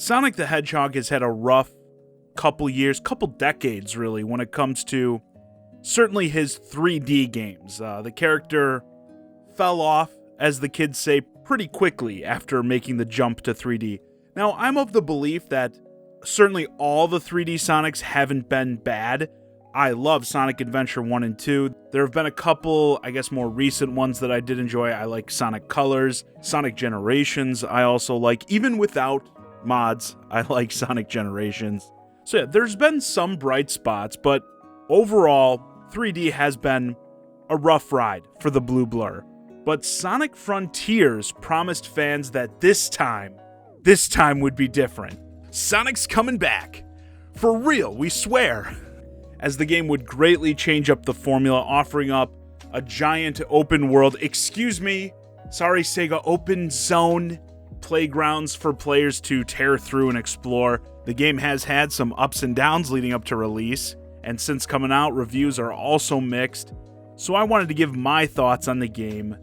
Sonic the Hedgehog has had a rough couple years, couple decades really, when it comes to certainly his 3D games. The character fell off, as the kids say, pretty quickly after making the jump to 3D. Now, I'm of the belief that certainly all the 3D Sonics haven't been bad. I love Sonic Adventure 1 and 2. There have been a couple, I guess, more recent ones that I did enjoy. I like Sonic Colors, Sonic Generations I also like. Even without mods, I like Sonic Generations. So yeah, there's been some bright spots, but overall, 3D has been a rough ride for the Blue Blur. But Sonic Frontiers promised fans that this time would be different. Sonic's coming back. For real, we swear. As the game would greatly change up the formula, offering up a giant open world, sorry Sega, open zone playgrounds for players to tear through and explore. The game has had some ups and downs leading up to release, and since coming out, reviews are also mixed. So I wanted to give my thoughts on the game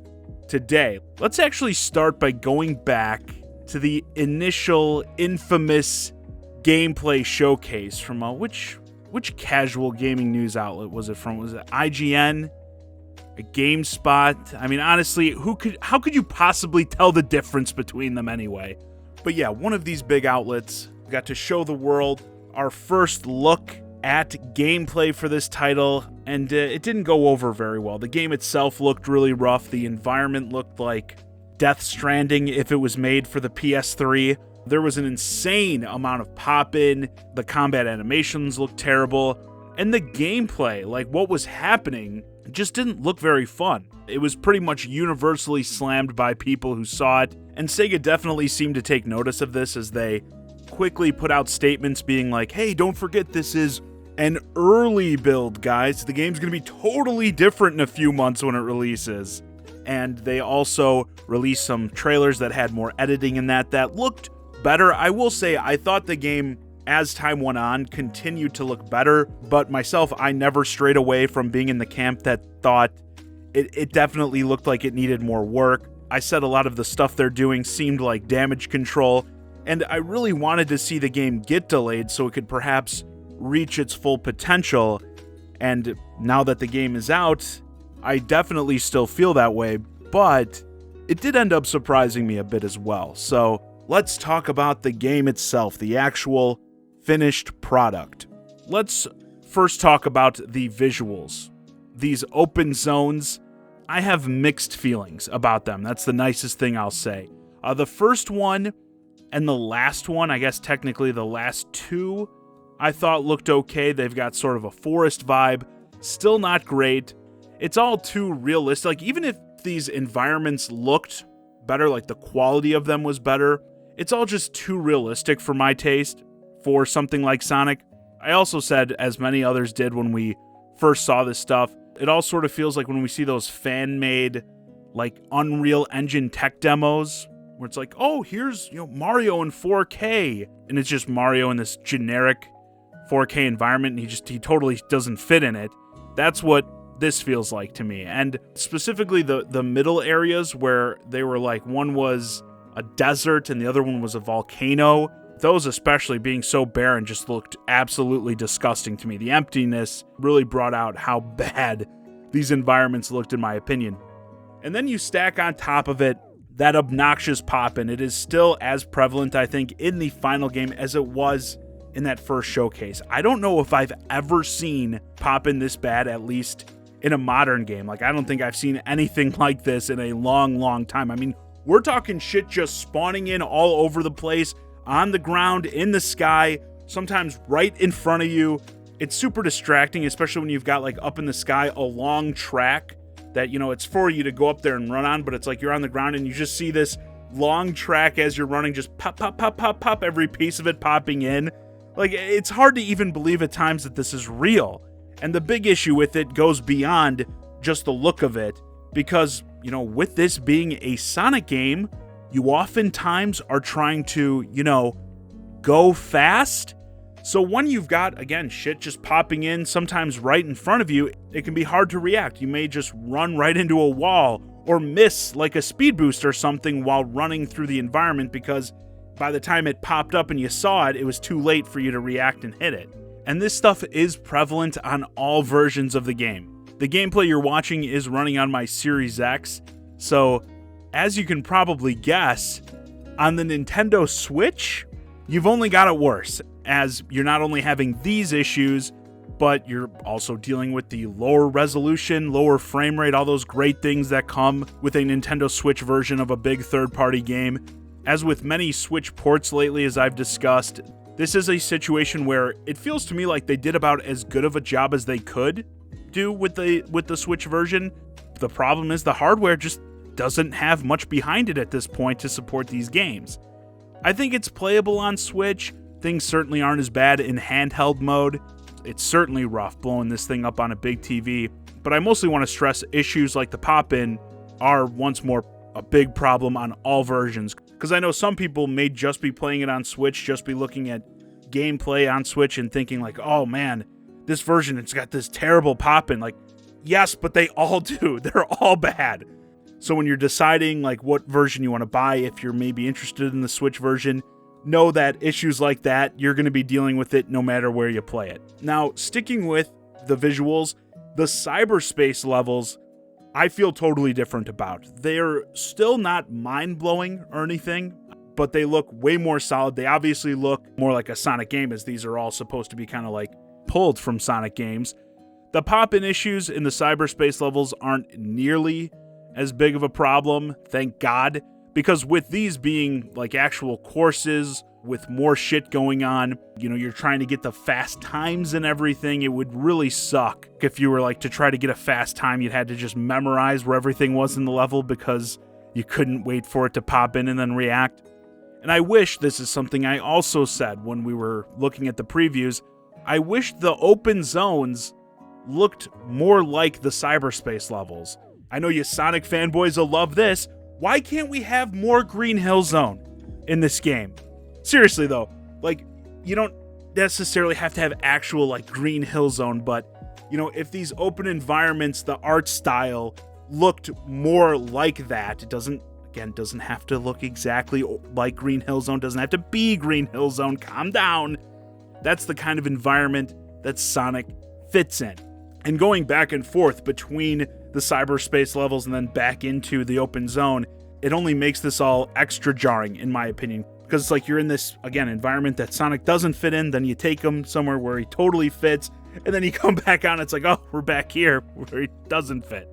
today. Let's actually start by going back to the initial infamous gameplay showcase from which casual gaming news outlet was it from? Was it IGN? A GameSpot? I mean, honestly, how could you possibly tell the difference between them anyway? But yeah, one of these big outlets got to show the world our first look at gameplay for this title, and it didn't go over very well. The game itself looked really rough. The environment looked like Death Stranding if it was made for the PS3. There was an insane amount of pop-in, the combat animations looked terrible, and the gameplay, like what was happening, just didn't look very fun. It was pretty much universally slammed by people who saw it, and Sega definitely seemed to take notice of this as they quickly put out statements being like, hey, don't forget this is an early build, guys. The game's going to be totally different in a few months when it releases. And they also released some trailers that had more editing in that looked better. I will say, I thought the game, as time went on, continued to look better, but myself, I never strayed away from being in the camp that thought it definitely looked like it needed more work. I said a lot of the stuff they're doing seemed like damage control, and I really wanted to see the game get delayed so it could perhaps reach its full potential, and now that the game is out, I definitely still feel that way, but it did end up surprising me a bit as well. So let's talk about the game itself, the actual finished product. Let's first talk about the visuals. These open zones, I have mixed feelings about them. That's the nicest thing I'll say. The first one and the last one, I guess technically the last two, I thought looked okay. They've got sort of a forest vibe. Still not great. It's all too realistic. Like, even if these environments looked better, like the quality of them was better, it's all just too realistic for my taste for something like Sonic. I also said, as many others did when we first saw this stuff, it all sort of feels like when we see those fan-made, like, Unreal Engine tech demos, where it's like, oh, here's, Mario in 4K, and it's just Mario in this generic 4K environment, and he totally doesn't fit in it. That's what this feels like to me. And specifically the middle areas where they were like, one was a desert and the other one was a volcano, those especially being so barren just looked absolutely disgusting to me. The emptiness really brought out how bad these environments looked, in my opinion. And then you stack on top of it that obnoxious pop-in. It is still as prevalent, I think, in the final game as it was in that first showcase. I don't know if I've ever seen pop-in this bad, at least in a modern game. Like, I don't think I've seen anything like this in a long, long time. I mean, we're talking shit just spawning in all over the place, on the ground, in the sky, sometimes right in front of you. It's super distracting, especially when you've got, like, up in the sky a long track that, it's for you to go up there and run on, but it's like you're on the ground and you just see this long track as you're running, just pop, pop, pop, pop, pop, every piece of it popping in. Like, it's hard to even believe at times that this is real. And the big issue with it goes beyond just the look of it, because, with this being a Sonic game, you oftentimes are trying to, go fast. So when you've got, again, shit just popping in, sometimes right in front of you, it can be hard to react. You may just run right into a wall or miss like a speed boost or something while running through the environment because by the time it popped up and you saw it, it was too late for you to react and hit it. And this stuff is prevalent on all versions of the game. The gameplay you're watching is running on my Series X, so as you can probably guess, on the Nintendo Switch, you've only got it worse, as you're not only having these issues, but you're also dealing with the lower resolution, lower frame rate, all those great things that come with a Nintendo Switch version of a big third-party game. As with many Switch ports lately, as I've discussed, this is a situation where it feels to me like they did about as good of a job as they could do with the Switch version. The problem is the hardware just doesn't have much behind it at this point to support these games. I think it's playable on Switch. Things certainly aren't as bad in handheld mode. It's certainly rough blowing this thing up on a big TV, but I mostly want to stress issues like the pop-in are once more a big problem on all versions, because I know some people may just be playing it on Switch, just be looking at gameplay on Switch and thinking like, oh man, this version, it's got this terrible pop-in. Like, yes, but they all do. They're all bad. So when you're deciding like what version you want to buy, if you're maybe interested in the Switch version, know that issues like that, you're going to be dealing with it no matter where you play it. Now, sticking with the visuals, the cyberspace levels, I feel totally different about. They're still not mind-blowing or anything, but they look way more solid. They obviously look more like a Sonic game, as these are all supposed to be kind of like pulled from Sonic games. The pop-in issues in the cyberspace levels aren't nearly as big of a problem, thank God, because with these being like actual courses with more shit going on, you know, you're trying to get the fast times and everything, it would really suck if you were like to try to get a fast time, you'd had to just memorize where everything was in the level because you couldn't wait for it to pop in and then react. And I wish, this is something I also said when we were looking at the previews, I wish the open zones looked more like the cyberspace levels. I know you Sonic fanboys will love this. Why can't we have more Green Hill Zone in this game? Seriously though, like, you don't necessarily have to have actual like Green Hill Zone, but you know, if these open environments, the art style looked more like that, it doesn't have to look exactly like Green Hill Zone, doesn't have to be Green Hill Zone, calm down. That's the kind of environment that Sonic fits in. And going back and forth between the cyberspace levels and then back into the open zone, it only makes this all extra jarring, in my opinion. Because it's like you're in this, again, environment that Sonic doesn't fit in, then you take him somewhere where he totally fits, and then you come back out and it's like, oh, we're back here where he doesn't fit.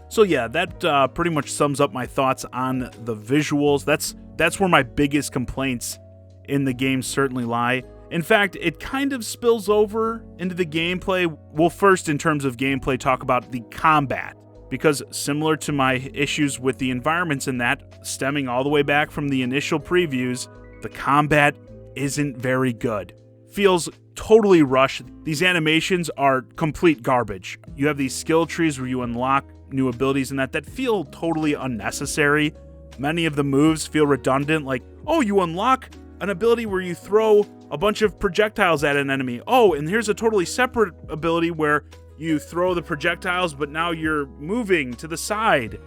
So yeah, that pretty much sums up my thoughts on the visuals. That's where my biggest complaints in the game certainly lie. In fact, it kind of spills over into the gameplay. We'll first, in terms of gameplay, talk about the combat, because similar to my issues with the environments in that, stemming all the way back from the initial previews, the combat isn't very good. Feels totally rushed. These animations are complete garbage. You have these skill trees where you unlock new abilities and that feel totally unnecessary. Many of the moves feel redundant, like, oh, you unlock an ability where you throw a bunch of projectiles at an enemy. Oh, and here's a totally separate ability where you throw the projectiles, but now you're moving to the side.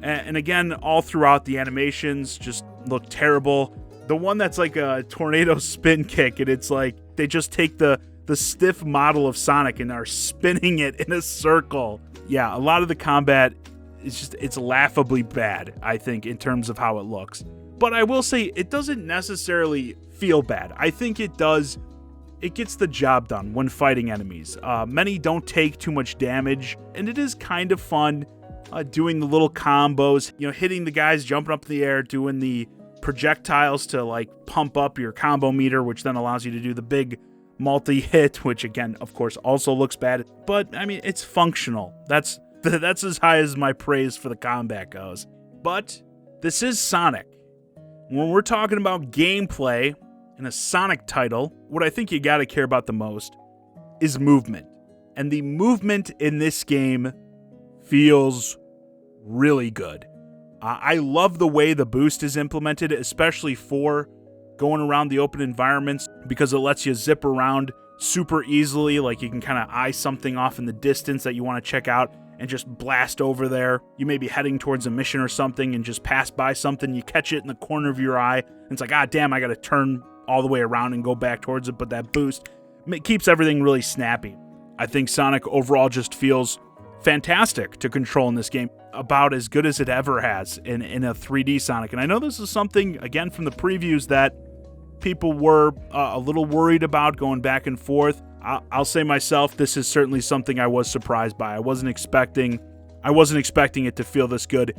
And again, all throughout, the animations just look terrible. The one that's like a tornado spin kick, and it's like they just take the stiff model of Sonic and are spinning it in a circle. Yeah, a lot of the combat it's laughably bad, I think, in terms of how it looks. But I will say it doesn't necessarily feel bad. I think it gets the job done when fighting enemies. Many don't take too much damage, and it is kind of fun doing the little combos, you know, hitting the guys, jumping up in the air, doing the projectiles to like pump up your combo meter, which then allows you to do the big multi-hit, which again, of course, also looks bad. But I mean, it's functional. That's as high as my praise for the combat goes. But this is Sonic. When we're talking about gameplay in a Sonic title, what I think you gotta care about the most is movement. And the movement in this game feels really good. I love the way the boost is implemented, especially for going around the open environments, because it lets you zip around super easily. Like you can kind of eye something off in the distance that you want to check out, and just blast over there. You may be heading towards a mission or something and just pass by something. You catch it in the corner of your eye, and it's like, ah, damn, I got to turn all the way around and go back towards it. But that boost, it keeps everything really snappy. I think Sonic overall just feels fantastic to control in this game, about as good as it ever has in a 3D Sonic. And I know this is something, again, from the previews that people were a little worried about going back and forth. I'll say myself, this is certainly something I was surprised by. I wasn't expecting it to feel this good.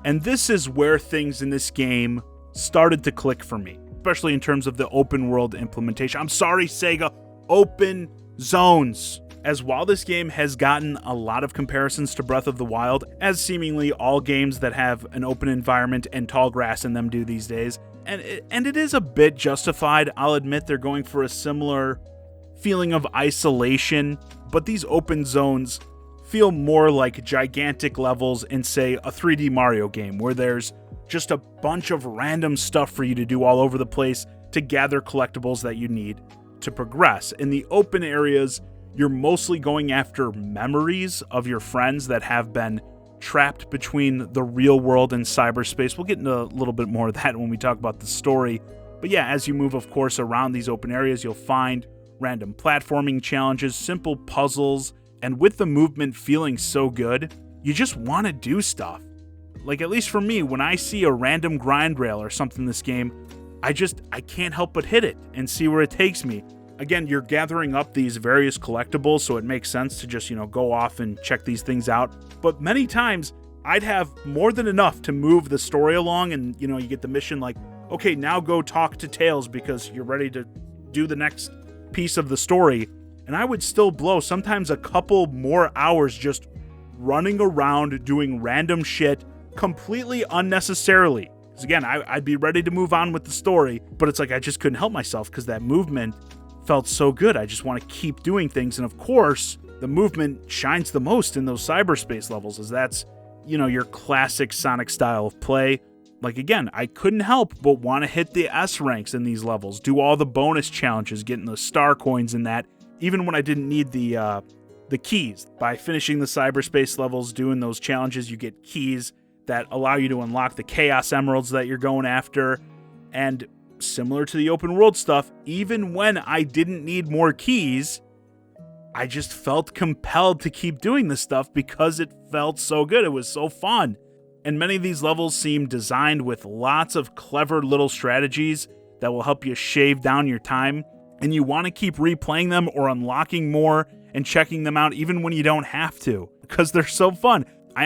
And this is where things in this game started to click for me, especially in terms of the open world implementation. I'm sorry, Sega, open zones. As while this game has gotten a lot of comparisons to Breath of the Wild, as seemingly all games that have an open environment and tall grass in them do these days, and it is a bit justified, I'll admit they're going for a similar feeling of isolation, but these open zones feel more like gigantic levels in, say, a 3D Mario game, where there's just a bunch of random stuff for you to do all over the place to gather collectibles that you need to progress. In the open areas, you're mostly going after memories of your friends that have been trapped between the real world and cyberspace. We'll get into a little bit more of that when we talk about the story. But yeah, as you move, of course, around these open areas, you'll find random platforming challenges, simple puzzles, and with the movement feeling so good, you just want to do stuff. Like, at least for me, when I see a random grind rail or something in this game, I can't help but hit it and see where it takes me. Again, you're gathering up these various collectibles, so it makes sense to just, go off and check these things out. But many times, I'd have more than enough to move the story along, and, you get the mission like, okay, now go talk to Tails because you're ready to do the next piece of the story. And I would still blow sometimes a couple more hours just running around doing random shit completely unnecessarily. Because again, I'd be ready to move on with the story, but it's like I just couldn't help myself because that movement felt so good. I just want to keep doing things. And of course, the movement shines the most in those cyberspace levels, as that's, your classic Sonic style of play. Like, again, I couldn't help but want to hit the S ranks in these levels, do all the bonus challenges, getting the star coins in that, even when I didn't need the keys. By finishing the cyberspace levels, doing those challenges, you get keys that allow you to unlock the Chaos Emeralds that you're going after. And similar to the open world stuff, even when I didn't need more keys, I just felt compelled to keep doing this stuff because it felt so good. It was so fun. And many of these levels seem designed with lots of clever little strategies that will help you shave down your time, and you want to keep replaying them or unlocking more and checking them out even when you don't have to, because they're so fun. I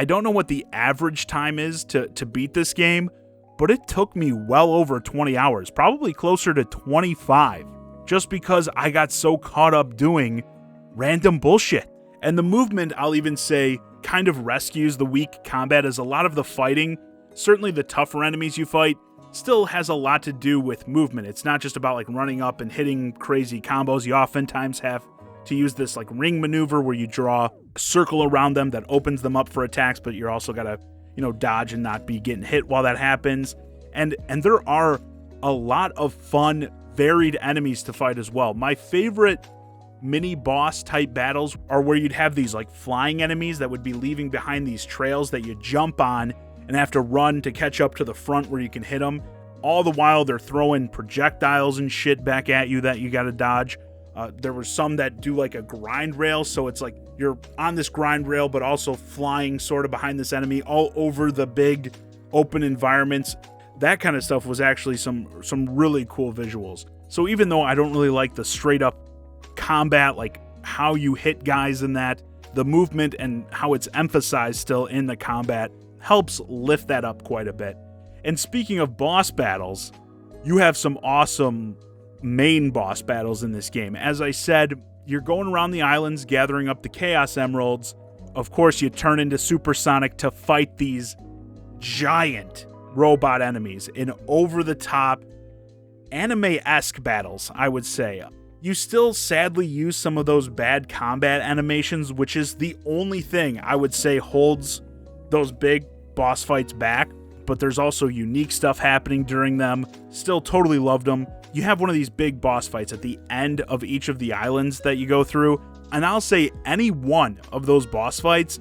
don't know what the average time is to beat this game, but it took me well over 20 hours, probably closer to 25, just because I got so caught up doing random bullshit. And the movement, I'll even say, kind of rescues the weak combat, as a lot of the fighting, certainly the tougher enemies you fight, still has a lot to do with movement. It's not just about like running up and hitting crazy combos. You oftentimes have to use this like ring maneuver where you draw a circle around them that opens them up for attacks, but you're also got to dodge and not be getting hit while that happens. And there are a lot of fun, varied enemies to fight as well. My favorite mini boss type battles are where you'd have these like flying enemies that would be leaving behind these trails that you jump on and have to run to catch up to the front where you can hit them. All the while they're throwing projectiles and shit back at you that you got to dodge. There were some that do like a grind rail, so it's like you're on this grind rail but also flying sort of behind this enemy all over the big open environments. That kind of stuff was actually some really cool visuals. So even though I don't really like the straight up combat, like how you hit guys in that, the movement and how it's emphasized still in the combat helps lift that up quite a bit. And speaking of boss battles, you have some awesome main boss battles in this game. As I said, you're going around the islands gathering up the Chaos Emeralds. Of course, you turn into Super Sonic to fight these giant robot enemies in over-the-top anime-esque battles, I would say. You still sadly use some of those bad combat animations, which is the only thing I would say holds those big boss fights back, but there's also unique stuff happening during them. Still totally loved them. You have one of these big boss fights at the end of each of the islands that you go through, and I'll say any one of those boss fights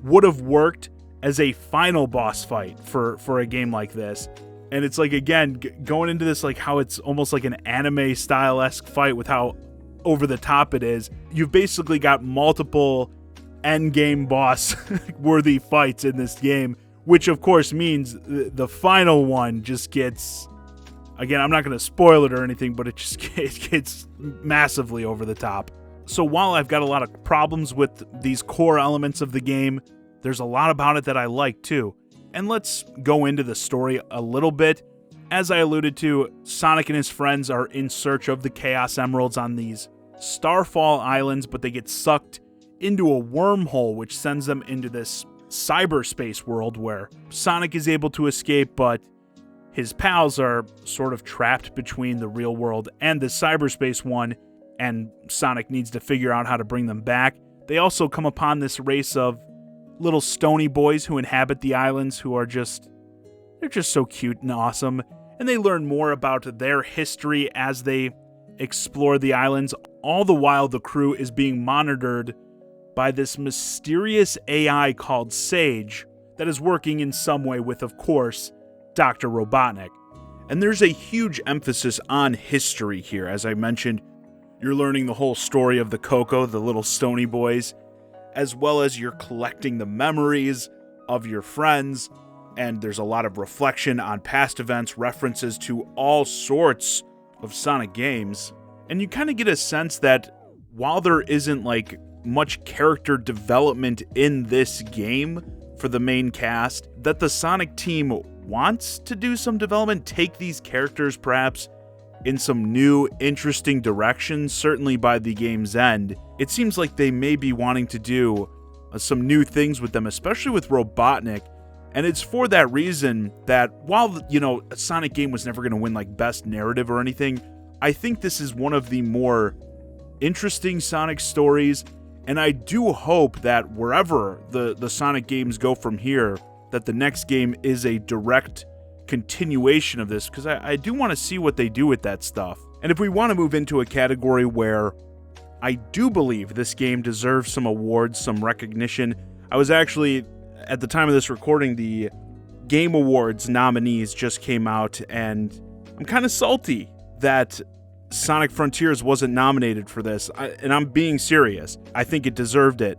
would have worked as a final boss fight for a game like this. And it's like, again, going into this, like how it's almost like an anime style-esque fight with how over the top it is. You've basically got multiple end game boss worthy fights in this game, which of course means the final one just gets, again, I'm not going to spoil it or anything, but it gets massively over the top. So while I've got a lot of problems with these core elements of the game, there's a lot about it that I like too. And let's go into the story a little bit. As I alluded to, Sonic and his friends are in search of the Chaos Emeralds on these Starfall Islands, but they get sucked into a wormhole which sends them into this cyberspace world where Sonic is able to escape, but his pals are sort of trapped between the real world and the cyberspace one, and Sonic needs to figure out how to bring them back. They also come upon this race of little stony boys who inhabit the islands who are they're just so cute and awesome, and they learn more about their history as they explore the islands. All the while, the crew is being monitored by this mysterious AI called Sage that is working in some way with, of course, Dr. Robotnik. And there's a huge emphasis on history here. As I mentioned, you're learning the whole story of the Coco, the little stony boys, as well as you're collecting the memories of your friends, and there's a lot of reflection on past events, references to all sorts of Sonic games. And you kind of get a sense that while there isn't like much character development in this game for the main cast, that the Sonic team wants to do some development, take these characters perhaps in some new, interesting directions. Certainly by the game's end, it seems like they may be wanting to do some new things with them, especially with Robotnik. And it's for that reason that while, a Sonic game was never going to win like best narrative or anything, I think this is one of the more interesting Sonic stories. And I do hope that wherever the Sonic games go from here, that the next game is a direct continuation of this, because I do want to see what they do with that stuff. And if we want to move into a category where I do believe this game deserves some awards, some recognition, I was actually, at the time of this recording, the Game Awards nominees just came out, and I'm kind of salty that Sonic Frontiers wasn't nominated for this, and I'm being serious. I think it deserved it.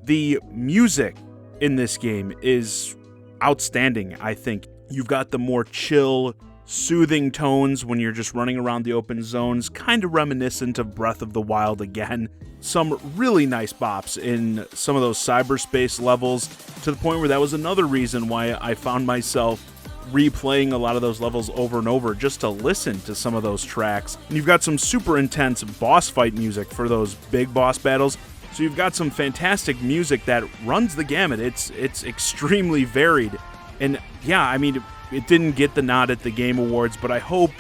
The music in this game is outstanding, I think. You've got the more chill, soothing tones when you're just running around the open zones, kind of reminiscent of Breath of the Wild again. Some really nice bops in some of those cyberspace levels, to the point where that was another reason why I found myself replaying a lot of those levels over and over just to listen to some of those tracks. And you've got some super intense boss fight music for those big boss battles. So you've got some fantastic music that runs the gamut. It's extremely varied. And yeah, I mean, it didn't get the nod at the Game Awards, but I hope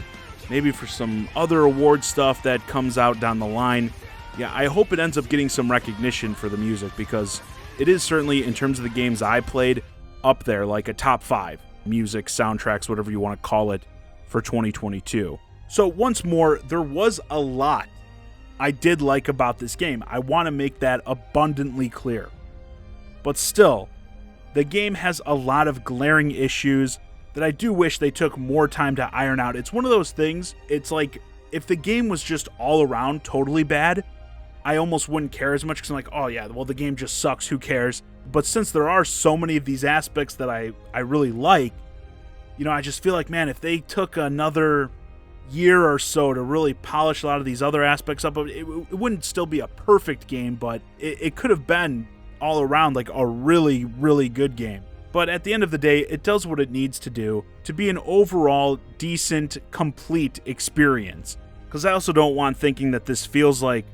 maybe for some other award stuff that comes out down the line, yeah, I hope it ends up getting some recognition for the music, because it is certainly, in terms of the games I played, up there, like a top 5 music, soundtracks, whatever you want to call it, for 2022. So once more, there was a lot I did like about this game. I want to make that abundantly clear. But still, the game has a lot of glaring issues that I do wish they took more time to iron out. It's one of those things, it's like, if the game was just all around totally bad, I almost wouldn't care as much, because I'm like, oh yeah, well, the game just sucks, who cares? But since there are so many of these aspects that I really like, I just feel like, man, if they took another year or so to really polish a lot of these other aspects up, it wouldn't still be a perfect game, but it could have been all around like a really, really good game. But at the end of the day, it does what it needs to do to be an overall decent, complete experience. Because I also don't want thinking that this feels like,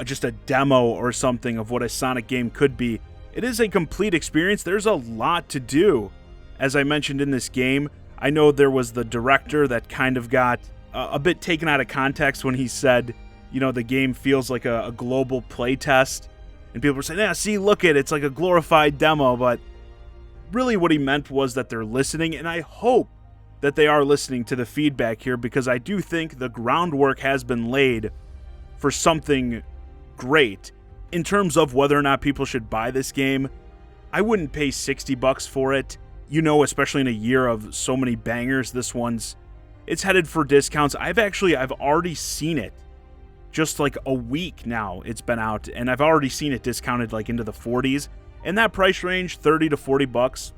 just a demo or something of what a Sonic game could be. It is a complete experience. There's a lot to do. As I mentioned in this game, I know there was the director that kind of got a bit taken out of context when he said, the game feels like a global playtest. And people were saying, yeah, see, look at it, it's like a glorified demo. But really what he meant was that they're listening, and I hope that they are listening to the feedback here, because I do think the groundwork has been laid for something great. In terms of whether or not people should buy this game, I wouldn't pay $60 for it. You know, especially in a year of so many bangers, it's headed for discounts. I've already seen it. Just like a week now it's been out, and I've already seen it discounted like into the 40s. In that price range, 30 to 40 bucks.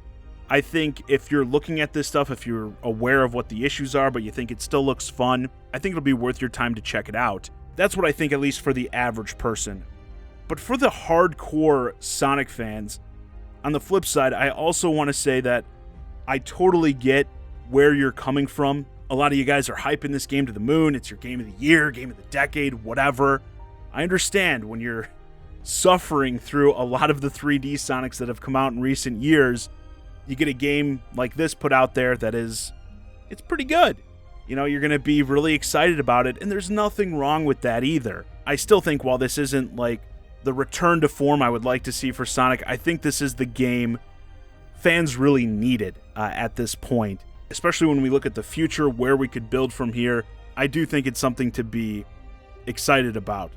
I think if you're looking at this stuff, if you're aware of what the issues are, but you think it still looks fun, I think it'll be worth your time to check it out. That's what I think, at least for the average person. But for the hardcore Sonic fans, on the flip side, I also want to say that I totally get where you're coming from. A lot of you guys are hyping this game to the moon. It's your game of the year, game of the decade, whatever. I understand when you're suffering through a lot of the 3D Sonics that have come out in recent years, you get a game like this put out there that it's pretty good. You know, you're going to be really excited about it, and there's nothing wrong with that either. I still think while this isn't like the return to form I would like to see for Sonic, I think this is the game fans really needed at this point. Especially when we look at the future, where we could build from here, I do think it's something to be excited about.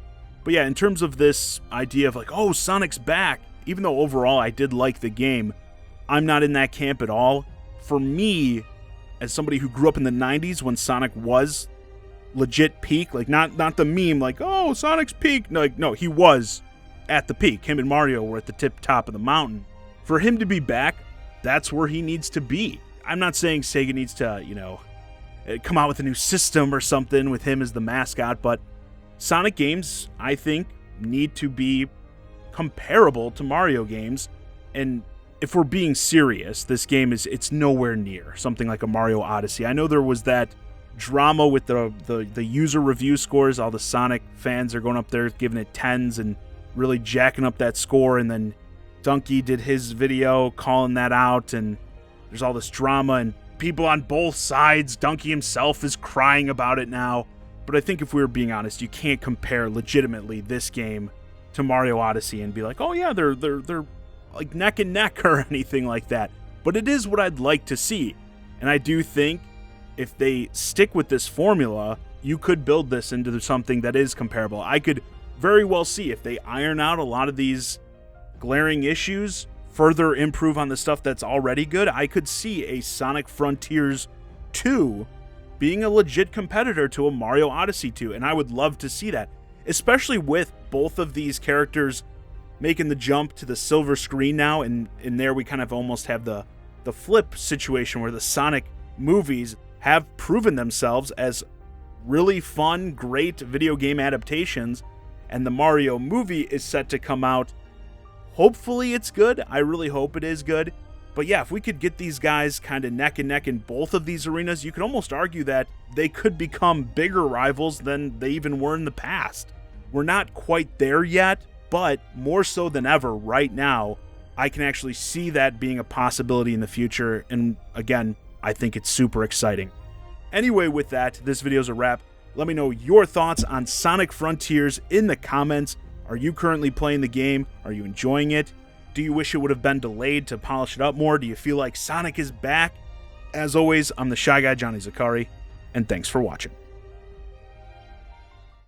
But yeah, in terms of this idea of like, oh, Sonic's back, even though overall I did like the game, I'm not in that camp at all. For me, as somebody who grew up in the 90s when Sonic was legit peak, like not the meme like, oh, Sonic's peak. No, he was at the peak. Him and Mario were at the tip top of the mountain. For him to be back, that's where he needs to be. I'm not saying Sega needs to, come out with a new system or something with him as the mascot, but Sonic games, I think, need to be comparable to Mario games. And if we're being serious, this game it's nowhere near something like a Mario Odyssey. I know there was that drama with the user review scores. All the Sonic fans are going up there giving it 10s and really jacking up that score, and then Donkey did his video calling that out, and there's all this drama and people on both sides. Donkey himself is crying about it now. But I think if we were being honest, you can't compare legitimately this game to Mario Odyssey and be like, oh yeah, they're like neck and neck or anything like that. But it is what I'd like to see. And I do think if they stick with this formula, you could build this into something that is comparable. I could very well see if they iron out a lot of these glaring issues, further improve on the stuff that's already good, I could see a Sonic Frontiers 2 being a legit competitor to a Mario Odyssey 2, and I would love to see that, especially with both of these characters making the jump to the silver screen now, and in there we kind of almost have the flip situation where the Sonic movies have proven themselves as really fun, great video game adaptations, and the Mario movie is set to come out. Hopefully it's good. I really hope it is good. But yeah, if we could get these guys kind of neck and neck in both of these arenas, you could almost argue that they could become bigger rivals than they even were in the past. We're not quite there yet, but more so than ever right now, I can actually see that being a possibility in the future. And again, I think it's super exciting. Anyway, with that, this video's a wrap. Let me know your thoughts on Sonic Frontiers in the comments. Are you currently playing the game? Are you enjoying it? Do you wish it would have been delayed to polish it up more? Do you feel like Sonic is back? As always, I'm the Shy Guy, Johnny Zakari, and thanks for watching.